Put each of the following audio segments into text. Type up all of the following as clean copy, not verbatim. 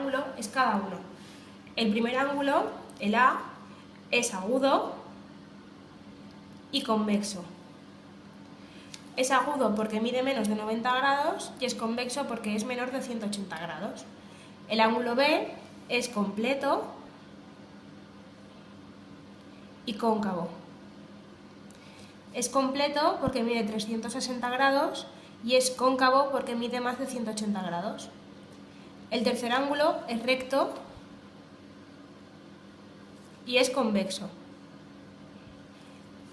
ángulo es cada uno. El primer ángulo, el A, es agudo y convexo. Es agudo porque mide menos de 90 grados y es convexo porque es menor de 180 grados. El ángulo B es completo y cóncavo. Es completo porque mide 360 grados y es cóncavo porque mide más de 180 grados. El tercer ángulo es recto y es convexo.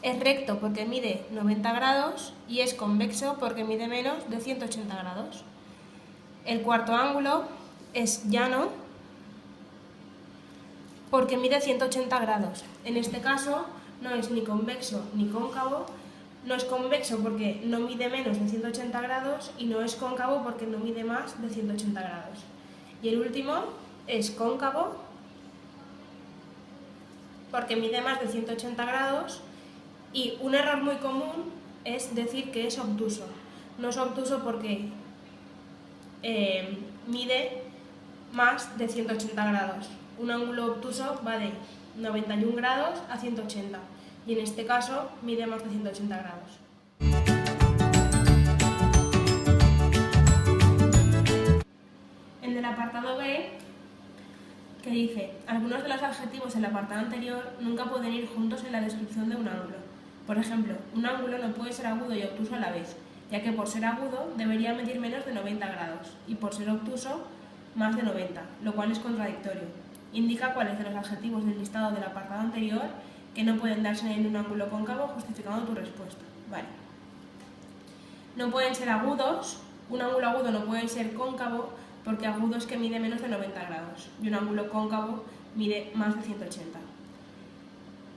Es recto porque mide 90 grados y es convexo porque mide menos de 180 grados. El cuarto ángulo es llano porque mide 180 grados. En este caso no es ni convexo ni cóncavo. No es convexo porque no mide menos de 180 grados y no es cóncavo porque no mide más de 180 grados. Y el último es cóncavo porque mide más de 180 grados y un error muy común es decir que es obtuso. No es obtuso porque mide más de 180 grados. Un ángulo obtuso va de 91 grados a 180 y en este caso mide más de 180 grados. En el apartado B, que dice, algunos de los adjetivos del apartado anterior nunca pueden ir juntos en la descripción de un ángulo. Por ejemplo, un ángulo no puede ser agudo y obtuso a la vez, ya que por ser agudo debería medir menos de 90 grados y por ser obtuso más de 90, lo cual es contradictorio. Indica cuáles de los adjetivos del listado del apartado anterior que no pueden darse en un ángulo cóncavo justificando tu respuesta. Vale. No pueden ser agudos, un ángulo agudo no puede ser cóncavo porque agudo es que mide menos de 90 grados y un ángulo cóncavo mide más de 180.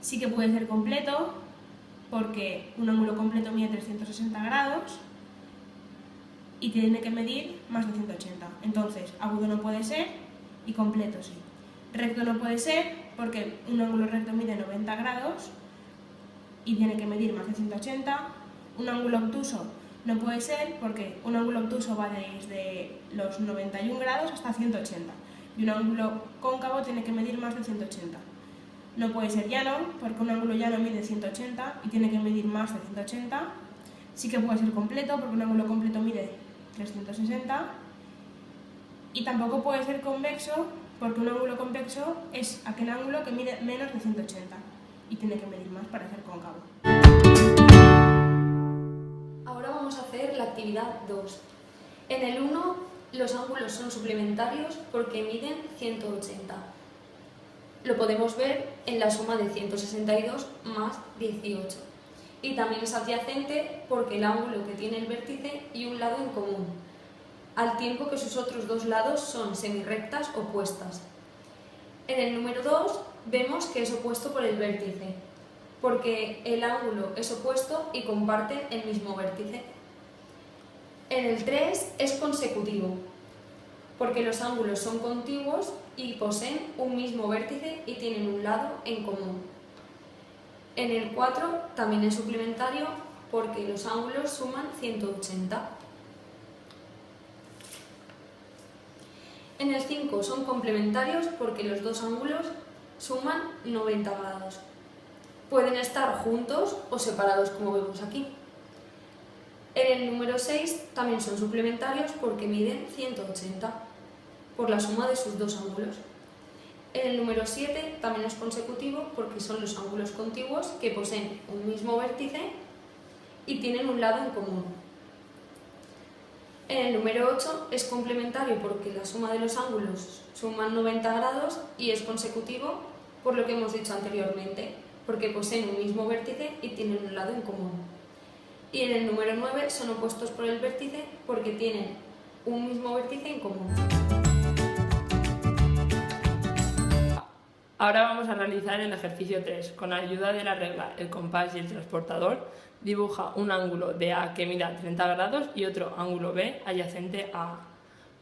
Sí que puede ser completo porque un ángulo completo mide 360 grados y tiene que medir más de 180. Entonces, agudo no puede ser y completo sí. Recto no puede ser porque un ángulo recto mide 90 grados y tiene que medir más de 180. Un ángulo obtuso no puede ser porque un ángulo obtuso va desde los 91 grados hasta 180 y un ángulo cóncavo tiene que medir más de 180. No puede ser llano porque un ángulo llano mide 180 y tiene que medir más de 180. Sí que puede ser completo porque un ángulo completo mide 360 y tampoco puede ser convexo porque un ángulo convexo es aquel ángulo que mide menos de 180 y tiene que medir más para ser cóncavo. Ahora vamos a hacer la actividad 2. En el 1 los ángulos son suplementarios porque miden 180. Lo podemos ver en la suma de 162 más 18. Y también es adyacente porque el ángulo que tiene el vértice y un lado en común, al tiempo que sus otros dos lados son semirrectas opuestas. En el número 2 vemos que es opuesto por el vértice, porque el ángulo es opuesto y comparten el mismo vértice. En el 3 es consecutivo, porque los ángulos son contiguos y poseen un mismo vértice y tienen un lado en común. En el 4 también es suplementario porque los ángulos suman 180. En el 5 son complementarios porque los dos ángulos suman 90 grados. Pueden estar juntos o separados como vemos aquí. En el número 6 también son suplementarios porque miden 180 por la suma de sus dos ángulos. En el número 7 también es consecutivo porque son los ángulos contiguos que poseen un mismo vértice y tienen un lado en común. En el número 8 es complementario porque la suma de los ángulos suman 90 grados y es consecutivo por lo que hemos dicho anteriormente, porque poseen un mismo vértice y tienen un lado en común. Y en el número 9 son opuestos por el vértice porque tienen un mismo vértice en común. Ahora vamos a realizar el ejercicio 3. Con ayuda de la regla, el compás y el transportador, dibuja un ángulo de A que mida 30 grados y otro ángulo B adyacente a A.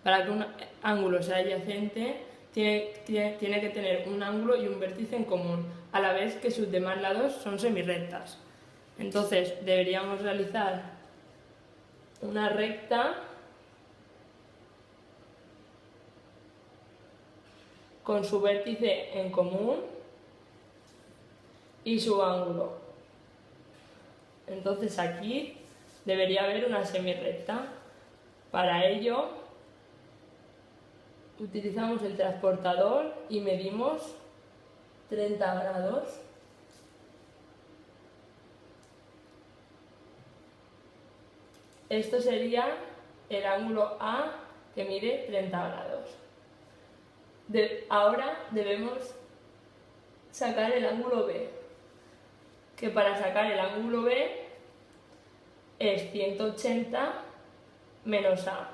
Para que un ángulo sea adyacente, tiene que tener un ángulo y un vértice en común, a la vez que sus demás lados son semirrectas. Entonces, deberíamos realizar una recta con su vértice en común y su ángulo. Entonces aquí debería haber una semirrecta. Para ello utilizamos el transportador y medimos 30 grados. Esto sería el ángulo A que mide 30 grados. Ahora debemos sacar el ángulo B, que para sacar el ángulo B es 180 menos A,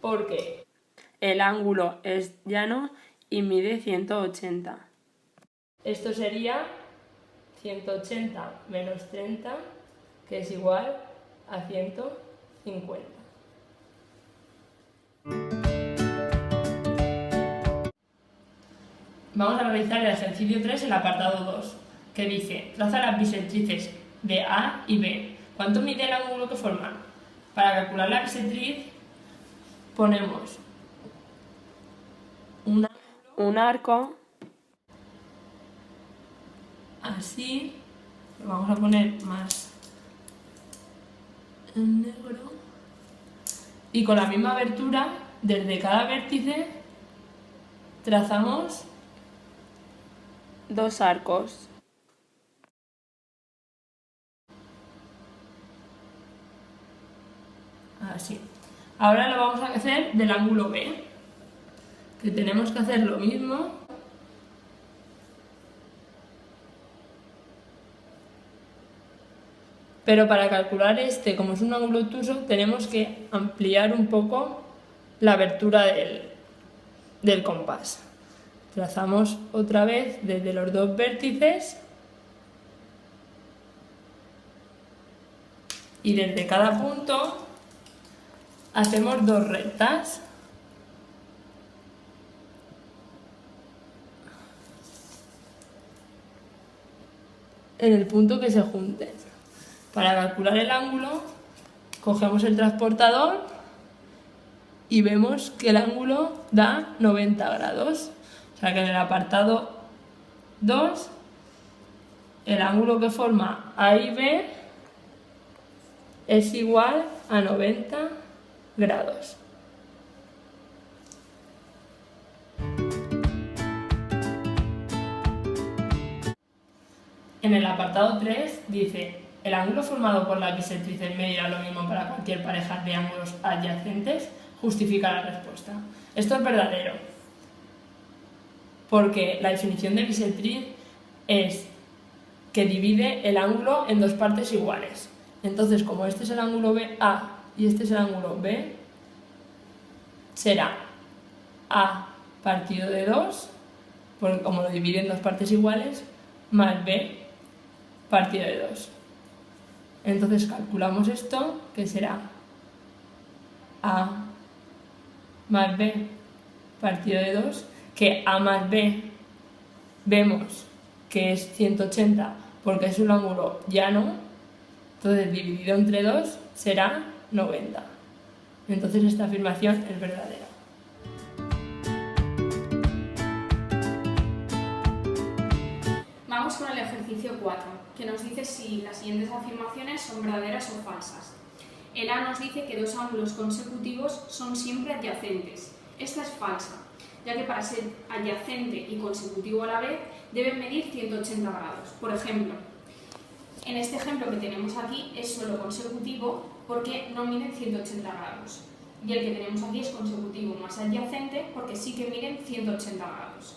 porque el ángulo es llano y mide 180. Esto sería 180 menos 30, que es igual a 150. Vamos a realizar el ejercicio 3, el apartado 2, que dice: traza las bisectrices de A y B. ¿Cuánto mide el ángulo que forman? Para calcular la bisectriz ponemos un arco así, lo vamos a poner más en negro, y con la misma abertura desde cada vértice trazamos 2 arcos. Así. Ahora lo vamos a hacer del ángulo B, que tenemos que hacer lo mismo. Pero para calcular este, como es un ángulo obtuso, tenemos que ampliar un poco la abertura del compás. Trazamos otra vez desde los 2 vértices y desde cada punto hacemos 2 rectas. En el punto que se junten. Para calcular el ángulo, cogemos el transportador y vemos que el ángulo da 90 grados. O sea que en el apartado 2, el ángulo que forma A y B es igual a 90 grados. En el apartado 3 dice: el ángulo formado por la bisectrices medirá lo mismo para cualquier pareja de ángulos adyacentes, justifica la respuesta. Esto es verdadero, porque la definición de bisectriz es que divide el ángulo en 2 partes iguales. Entonces, como este es el ángulo A y este es el ángulo B, será A partido de 2, porque como lo divide en 2 partes iguales, más B partido de 2. Entonces calculamos esto, que será A más B partido de 2, que A más B vemos que es 180 porque es un ángulo llano, entonces dividido entre 2 será 90. Entonces esta afirmación es verdadera. Vamos con el ejercicio 4, que nos dice si las siguientes afirmaciones son verdaderas o falsas. El A nos dice que 2 ángulos consecutivos son siempre adyacentes. Esta es falsa, ya que para ser adyacente y consecutivo a la vez deben medir 180 grados. Por ejemplo, en este ejemplo que tenemos aquí es solo consecutivo porque no miden 180 grados. Y el que tenemos aquí es consecutivo más adyacente porque sí que miden 180 grados.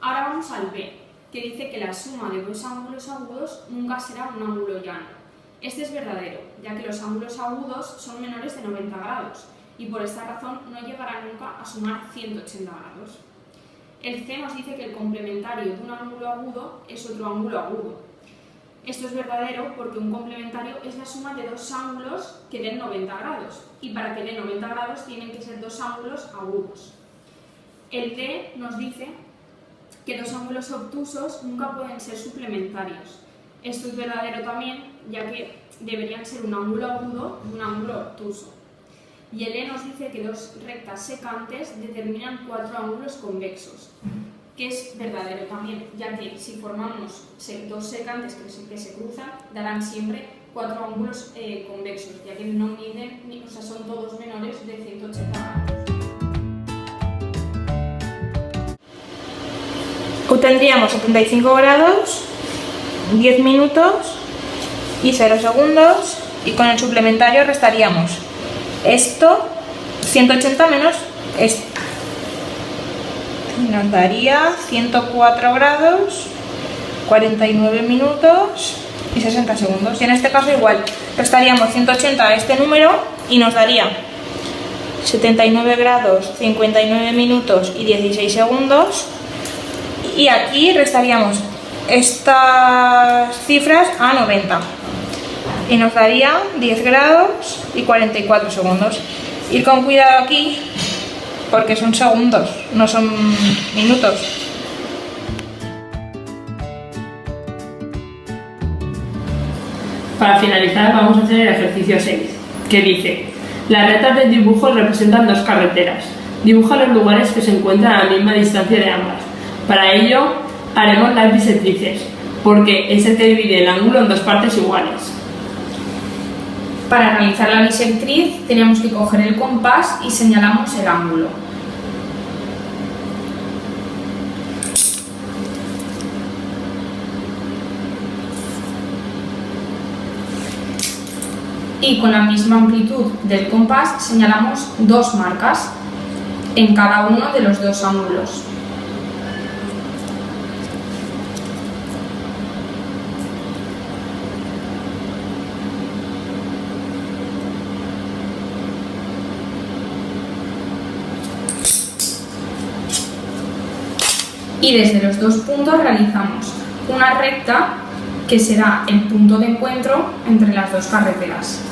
Ahora vamos al B, que dice que la suma de 2 ángulos agudos nunca será un ángulo llano. Este es verdadero, ya que los ángulos agudos son menores de 90 grados y por esta razón no llegará nunca a sumar 180 grados. El C nos dice que el complementario de un ángulo agudo es otro ángulo agudo. Esto es verdadero porque un complementario es la suma de 2 ángulos que den 90 grados y para que den 90 grados tienen que ser 2 ángulos agudos. El D nos dice que 2 ángulos obtusos nunca pueden ser suplementarios. Esto es verdadero también, ya que deberían ser un ángulo agudo y un ángulo obtuso. Y el E nos dice que dos rectas secantes determinan 4 ángulos convexos, que es verdadero también, ya que si formamos dos secantes que se cruzan, darán siempre 4 ángulos convexos, ya que no miden, o sea, son todos menores de 180 grados. Obtendríamos 75 grados, 10 minutos y 0 segundos, y con el suplementario restaríamos esto, 180 menos esto. Nos daría 104 grados, 49 minutos y 60 segundos. Y en este caso igual, restaríamos 180 a este número y nos daría 79 grados, 59 minutos y 16 segundos. Y aquí restaríamos estas cifras a 90 y nos daría 10 grados y 44 segundos. Ir con cuidado aquí porque son segundos, no son minutos. Para finalizar vamos a hacer el ejercicio 6, que dice: las rectas del dibujo representan dos carreteras. Dibuja los lugares que se encuentran a la misma distancia de ambas. Para ello haremos las bisectrices, porque es el que divide el ángulo en dos partes iguales. Para realizar la bisectriz tenemos que coger el compás y señalamos el ángulo. Y con la misma amplitud del compás señalamos dos marcas en cada uno de los dos ángulos. Y desde los dos puntos realizamos una recta que será el punto de encuentro entre las dos carreteras.